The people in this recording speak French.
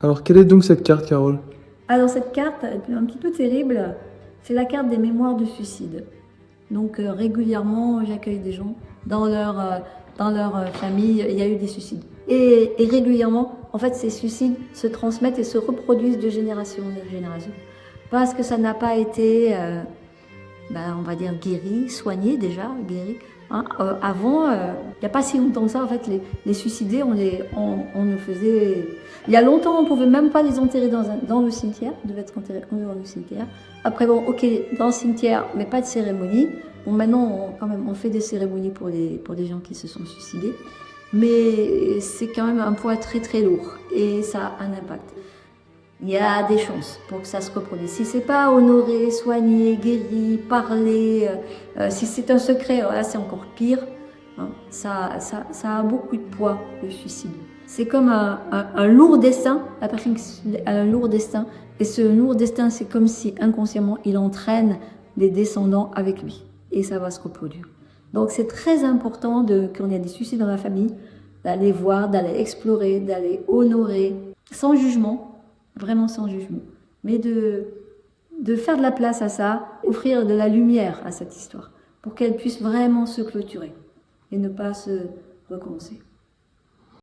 Alors, quelle est donc cette carte, Carole? Alors cette carte, un petit peu terrible, c'est la carte des mémoires de suicide. Donc régulièrement, j'accueille des gens dans leur famille, il y a eu des suicides. Et régulièrement, en fait, ces suicides se transmettent et se reproduisent de génération en génération. Parce que ça n'a pas été, on va dire, guéri, soigné déjà, guéri. Hein. Avant, il n'y a pas si longtemps que ça, en fait, les suicidés, on le faisait... Il y a longtemps, on ne pouvait même pas les enterrer dans le cimetière, ils devaient être enterrés dans le cimetière. Après, bon, ok, dans le cimetière, mais pas de cérémonie. Bon, maintenant, quand même, on fait des cérémonies pour les gens qui se sont suicidés. Mais c'est quand même un poids très très lourd et ça a un impact. Il y a des chances pour que ça se reproduise. Si c'est pas honoré, soigné, guéri, parlé, si c'est un secret, là c'est encore pire. Hein. Ça a beaucoup de poids, le suicide. C'est comme un lourd destin, la personne a un lourd destin, et ce lourd destin, c'est comme si inconsciemment il entraîne les descendants avec lui, et ça va se reproduire. Donc c'est très important quand il y a des suicides dans la famille, d'aller voir, d'aller explorer, d'aller honorer, sans jugement. Vraiment sans jugement, mais de faire de la place à ça, offrir de la lumière à cette histoire, pour qu'elle puisse vraiment se clôturer et ne pas se recommencer.